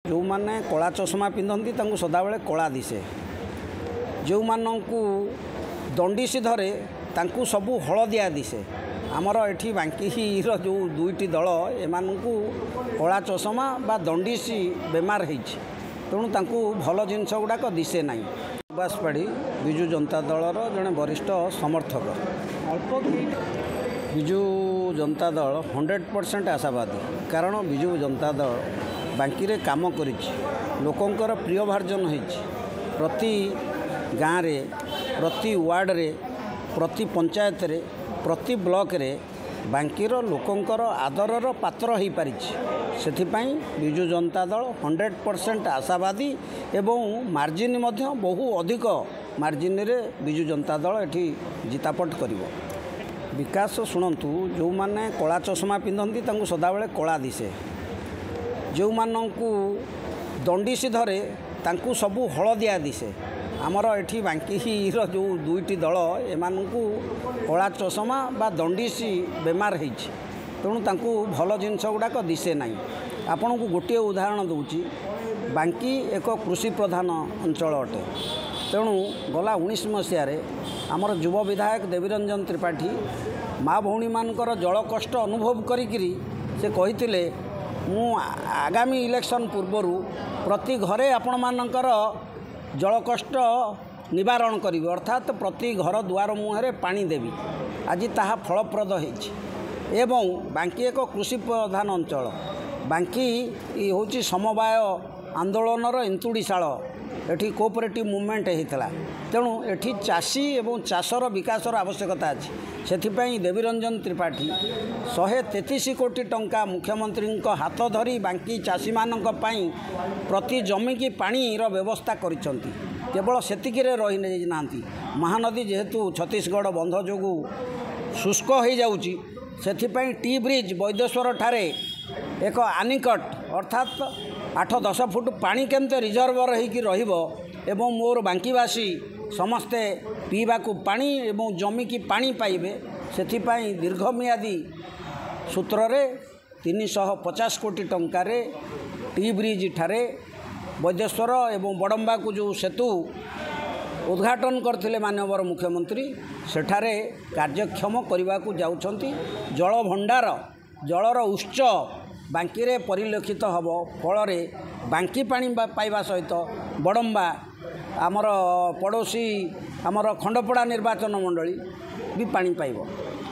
जो माने कला चषमा पिंधती सदाबले कला दिसे, जो मानू दंडीसी धरे तांकू सबू हलदिया दिसे। आमर एठी बांकी जो दुईटी दल एमानू कला चषमा बा दंडीसी बेमार होती, तेणु तांकू भल जिनस गुड़ाक दिसे ना। सुभाष पाढ़ी विजु जनता दलर जड़े वरिष्ठ समर्थक। विजु जनता दल 100% आशावादी, कारण विजु जनता दल बांकी रे काम कर लोकंकर प्रिय भार्जन हो। प्रति गाँव रे, प्रति वार्ड रे, प्रति पंचायत रे, प्रति ब्लॉक रे बांकीर लोकंकर आदरर पात्र हो पारि। सेथिपाई विजु जनता दल 100% आशावादी एवं मार्जिन मध्य बहु अधिक मार्जिन रे विजु जनता दल एठी जितापट करिवो। विकास शुणु, जो माने कला चषमा पिंधती सदाबले कला दिसे, जो मानू दंडीसी धरे तांकू सबू हलदिया दिसे। आमर एठी बांकी जो दुईटी दल एमानू कला चषमा बा दंडीसी बेमार होती, तेणु तांकू भल जिनस गुड़ाक दिसे ना। आपण को गोटे उदाहरण दूची, बांकी एक कृषि प्रधान अंचल अटे, तेणु गला 19 मसीह आमर युव विधायक देवीरंजन त्रिपाठी माँ भौणी मानकर जल कष्ट अनुभव करी से कहिथिले मु आगामी इलेक्शन पूर्वर प्रति घरे आपण मानकर जल कष्ट निवारण करी, अर्थात प्रति घर दुआर मुहरे पानी देवी। आज ताहा फलप्रद होइछि एवं बांकी एक कृषि प्रधान अंचल। बांकी होछि समवाय आंदोलनर इंतुड़ीशाल, एठी कोऑपरेटिव मूवमेंट होता, तेणु एठी चाषी एवं चाषर विकासर आवश्यकता अच्छी। सेथिपाई देवीरंजन त्रिपाठी 133 कोटी टंका मुख्यमंत्री हाथ धरी बांकी चाषी मानक पई प्रति जमी की पानीर व्यवस्था करिसंती। केवल सेतिकिरे रही नांती, महानदी जेहेतु छत्तीसगढ़ बंध जोगु शुष्क हो जाउची, सेथिपाई टी ब्रिज वैदेश्वर ठारे एक आनिकट अर्थात 8-10 फुट पानी केमते रिजर्व रहीकि रहिबो एवं मोर बांकीवासी समस्ते पीवाकू पानी एवं जमी की पानी पाइबे, सेथिपाई दीर्घमियादी सूत्र रे 350 कोटी टंकार टी ब्रिज ठारे वैदेश्वर एवं बड़म्बा को जो सेतु उद्घाटन करथिले माननीय मुख्यमंत्री, सेठारे कार्यक्षम करने को जाउछंती। जल भंडार जलर उत्स बांकी रे परिलक्षित हब, फल बांकी पानी पाइबा सहित बड़म्बा आमर पड़ोसी आमर खंडपड़ा निर्वाचन मंडली भी पानी पाइब।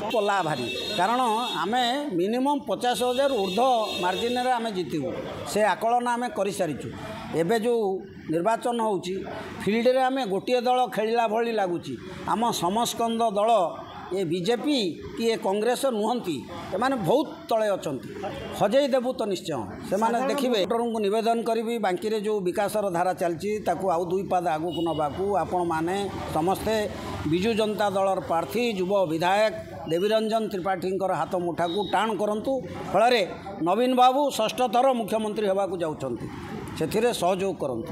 पला भारी, कारण आमे मिनिमम 50,000 ऊर्ध्व मार्जिन रे आमे जीतू, से आकलन आमे करि सारिचु। एबे जो निर्वाचन होउची फील्ड रे आमे गोटे दल खेलिला भली लागुची। आम समस्कंद दल ये बीजेपी कि ये कांग्रेस नुहंती, एमाने बहुत तले अछंती, हजई देबू तो निश्चय से माने देखिबे। डॉक्टर को निवेदन करी बांकी रे जो विकासर धारा चलची ताकू आउ 2 पाद आगु को नबाकू आपण माने समस्ते विजु जनता दलर प्रार्थी युव विधायक देवीरंजन त्रिपाठी हाथ मुठा को टाण करंतु, फल नवीन बाबू 6ठ थर मुख्यमंत्री होगा जाउछंती, सेथिरे सहयोग करंतु।